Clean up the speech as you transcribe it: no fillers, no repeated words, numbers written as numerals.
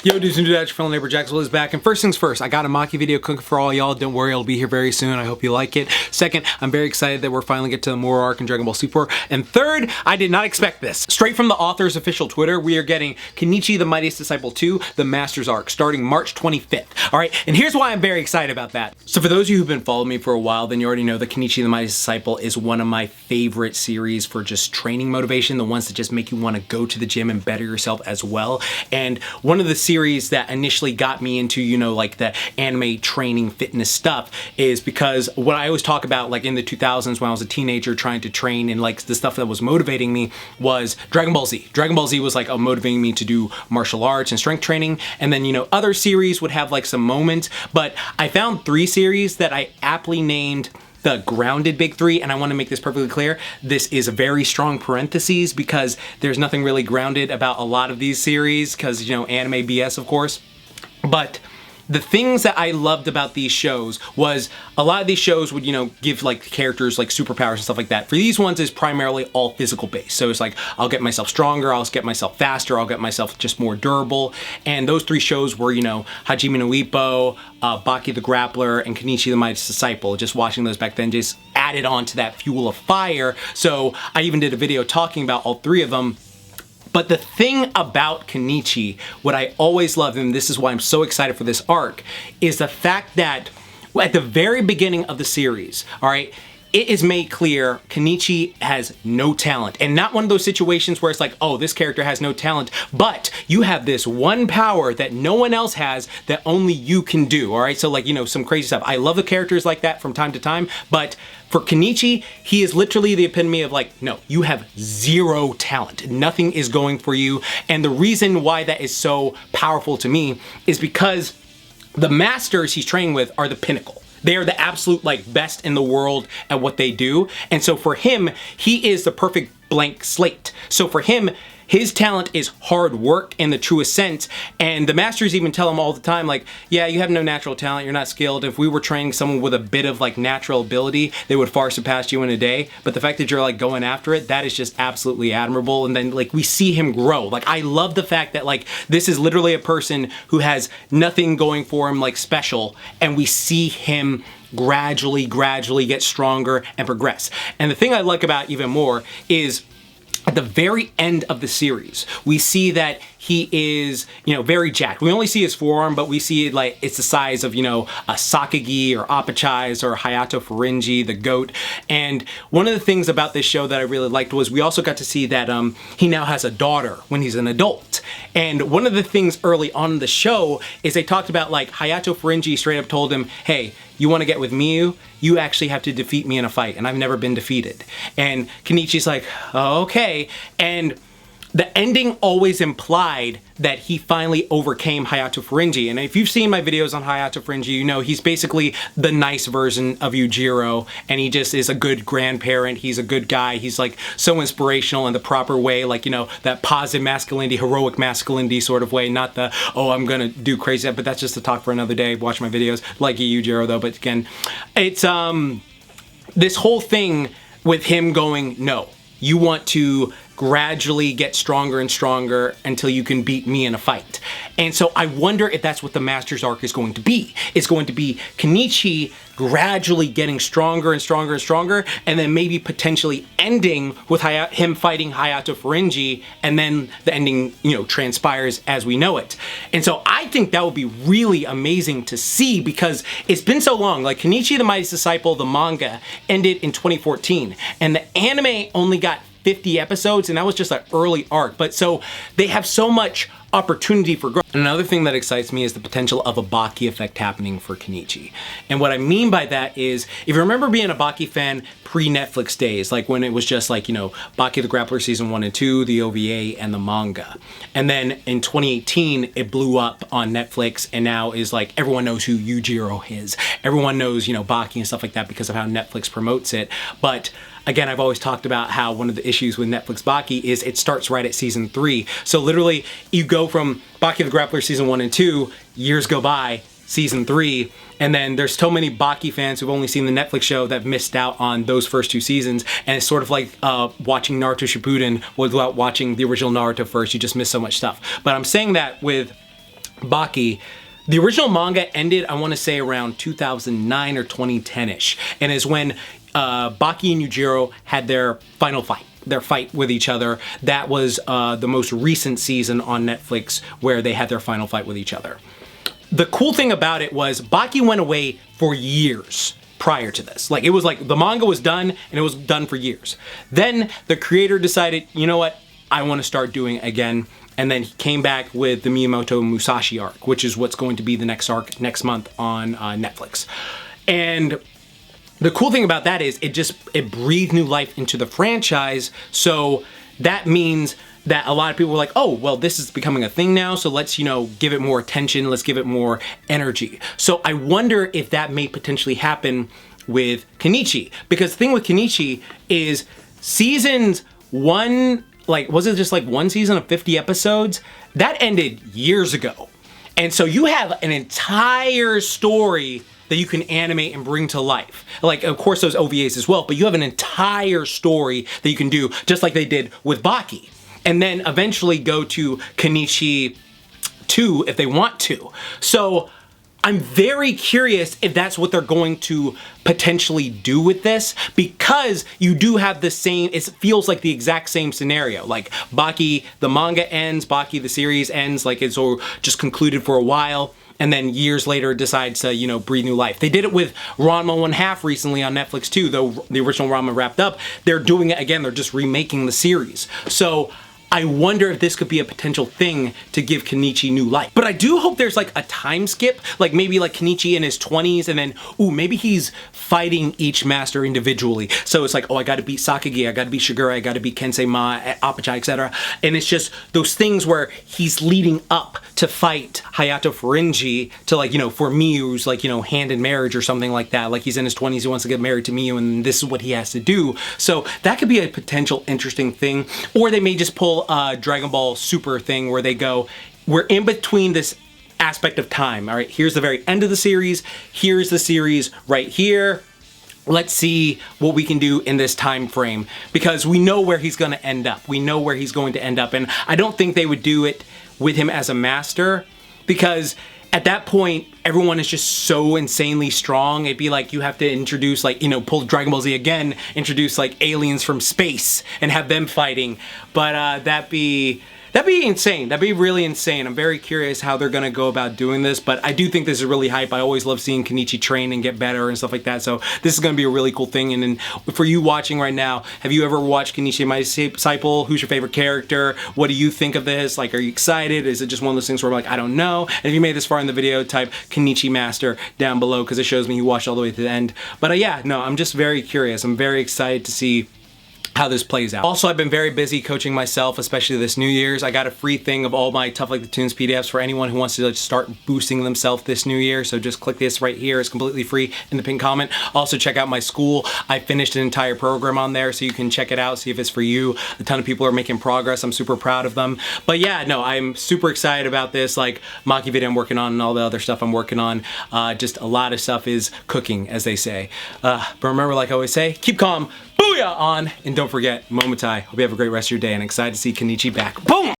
Yo dudes and dudettes, your fellow neighbor JaxBlade is back, and first things first, I got a Maki video cooking for all y'all. Don't worry, it'll be here very soon. I hope you like it. Second, I'm very excited that we're finally getting to the Moro arc in Dragon Ball Super. And third, I did not expect this. Straight from the author's official Twitter, we are getting Kenichi the Mightiest Disciple 2, the Master's Arc, starting March 25th. Alright, and here's why I'm very excited about that. So for those of you who've been following me for a while, then you already know that Kenichi the Mightiest Disciple is one of my favorite series for just training motivation, the ones that just make you want to go to the gym and better yourself as well. And one of the series that initially got me into, you know, like the anime training fitness stuff is because what I always talk about, like in the 2000s when I was a teenager trying to train, and like the stuff that was motivating me was Dragon Ball Z. Dragon Ball Z was like motivating me to do martial arts and strength training, and then, you know, other series would have like some moments, but I found 3 series that I aptly named the grounded big 3, and I want to make this perfectly clear. This is a very strong parentheses because there's nothing really grounded about a lot of these series because, you know, anime BS, of course. But the things that I loved about these shows was a lot of these shows would, you know, give like characters like superpowers and stuff like that. For these ones, is primarily all physical based. So it's like, I'll get myself stronger, I'll get myself faster, I'll get myself just more durable. And those 3 shows were, you know, Hajime no Ippo, Baki the Grappler, and Kenichi the Mightiest Disciple. Just watching those back then just added on to that fuel of fire. So I even did a video talking about all 3 of them. But the thing about Kenichi, what I always loved, and this is why I'm so excited for this arc, is the fact that at the very beginning of the series, all right, it is made clear Kenichi has no talent. And not one of those situations where it's like, oh, this character has no talent, but you have this one power that no one else has that only you can do, all right? So like, you know, some crazy stuff. I love the characters like that from time to time, but for Kenichi, he is literally the epitome of like, no, you have 0 talent. Nothing is going for you. And the reason why that is so powerful to me is because the masters he's training with are the pinnacle. They are the absolute like best in the world at what they do. And so for him, he is the perfect blank slate. So for him, his talent is hard work in the truest sense. And the masters even tell him all the time, like, yeah, you have no natural talent, you're not skilled. If we were training someone with a bit of like natural ability, they would far surpass you in a day. But the fact that you're like going after it, that is just absolutely admirable. And then like we see him grow. Like I love the fact that like this is literally a person who has nothing going for him like special, and we see him gradually get stronger and progress. And the thing I like about even more is at the very end of the series, we see that he is, you know, very jacked. We only see his forearm, but we see it like it's the size of, you know, a Sakagi or Apachai's or Hayato Furinji, the goat. And one of the things about this show that I really liked was we also got to see that he now has a daughter when he's an adult. And one of the things early on in the show is they talked about like Hayato Furinji straight up told him, hey, you want to get with Miyu? You actually have to defeat me in a fight, and I've never been defeated. And Kenichi's like, oh, okay. And the ending always implied that he finally overcame Hayato Furinji. And if you've seen my videos on Hayato Furinji, you know he's basically the nice version of Yujiro, and he just is a good grandparent. He's a good guy. He's like so inspirational in the proper way, like, you know, that positive masculinity, heroic masculinity sort of way, not the, oh, I'm gonna do crazy, but that's just a talk for another day. Watch my videos. Like Yujiro though, but again, it's this whole thing with him going, no, you want to gradually get stronger and stronger until you can beat me in a fight. And so I wonder if that's what the Master's Arc is going to be. It's going to be Kenichi gradually getting stronger and stronger and stronger, and then maybe potentially ending with him fighting Hayato Furinji, and then the ending, you know, transpires as we know it. And so I think that would be really amazing to see because it's been so long. Like Kenichi the Mightiest Disciple, the manga, ended in 2014, and the anime only got 50 episodes, and that was just an early arc. But so they have so much opportunity for growth. Another thing that excites me is the potential of a Baki effect happening for Kenichi. And what I mean by that is, if you remember being a Baki fan pre-Netflix days, like when it was just like, you know, Baki the Grappler season 1 and 2, the OVA, and the manga. And then in 2018, it blew up on Netflix, and now is like, everyone knows who Yujiro is. Everyone knows, you know, Baki and stuff like that because of how Netflix promotes it. But again, I've always talked about how one of the issues with Netflix Baki is it starts right at season 3. So literally, you go from Baki the Grappler season 1 and 2, years go by, season 3, and then there's so many Baki fans who've only seen the Netflix show that missed out on those first 2 seasons, and it's sort of like watching Naruto Shippuden without watching the original Naruto first. You just miss so much stuff. But I'm saying that with Baki, the original manga ended, I want to say around 2009 or 2010-ish, and is when Baki and Yujiro had their final fight. Their fight with each other. That was the most recent season on Netflix where they had their final fight with each other. The cool thing about it was Baki went away for years prior to this. Like, it was like the manga was done and it was done for years. Then the creator decided, you know what, I want to start doing it again. And then he came back with the Miyamoto Musashi arc, which is what's going to be the next arc next month on Netflix. And the cool thing about that is it breathed new life into the franchise. So that means that a lot of people were like, oh, well, this is becoming a thing now, so let's, you know, give it more attention, let's give it more energy. So I wonder if that may potentially happen with Kenichi, because the thing with Kenichi is seasons 1, like, was it just like one season of 50 episodes? That ended years ago. And so you have an entire story that you can animate and bring to life. Like, of course, those OVAs as well, but you have an entire story that you can do, just like they did with Baki. And then eventually go to Kenichi 2 if they want to. So I'm very curious if that's what they're going to potentially do with this, because you do have the same, it feels like the exact same scenario. Like Baki, the manga ends, Baki, the series ends, like it's all just concluded for a while, and then years later decides to, you know, breathe new life. They did it with Ranma 1/2 recently on Netflix too, though the original Ranma wrapped up. They're doing it again, they're just remaking the series. So I wonder if this could be a potential thing to give Kenichi new life. But I do hope there's like a time skip, like maybe like Kenichi in his 20s and then, ooh, maybe he's fighting each master individually. So it's like, oh, I gotta beat Sakagi, I gotta beat Shigure, I gotta beat Kensei Ma, Apachai, etc. And it's just those things where he's leading up to fight Hayato Furinji to, like, you know, for Miyu, who's like, you know, hand in marriage or something like that. Like he's in his 20s, he wants to get married to Miyu and this is what he has to do. So that could be a potential interesting thing. Or they may just pull Dragon Ball Super thing where they go, we're in between this aspect of time. All right, here's the very end of the series. Here's the series right here. Let's see what we can do in this time frame, because we know where he's going to end up. We know where he's going to end up. And I don't think they would do it with him as a master, because at that point, everyone is just so insanely strong. It'd be like you have to introduce, like, you know, pull Dragon Ball Z again, introduce like aliens from space and have them fighting. But that'd be insane. That'd be really insane. I'm very curious how they're gonna go about doing this, but I do think this is really hype. I always love seeing Kenichi train and get better and stuff like that, so this is gonna be a really cool thing. And then for you watching right now, have you ever watched Kenichi My Disciple? Who's your favorite character? What do you think of this? Like, are you excited? Is it just one of those things where I'm like, I don't know? And if you made this far in the video, type Kenichi Master down below, because it shows me you watched all the way to the end. But yeah, no, I'm just very curious. I'm very excited to see how this plays out. Also, I've been very busy coaching myself, especially this New Year's. I got a free thing of all my Tough Like the Tunes PDFs for anyone who wants to start boosting themselves this new year. So just click this right here. It's completely free in the pinned comment. Also, check out my school. I finished an entire program on there, so you can check it out, see if it's for you. A ton of people are making progress. I'm super proud of them. But yeah, no, I'm super excited about this. Like Maki video I'm working on and all the other stuff I'm working on. Just a lot of stuff is cooking, as they say. But remember, like I always say, keep calm, booyah on, and don't forget, Momentai. Hope you have a great rest of your day, and excited to see Kenichi back. Boom!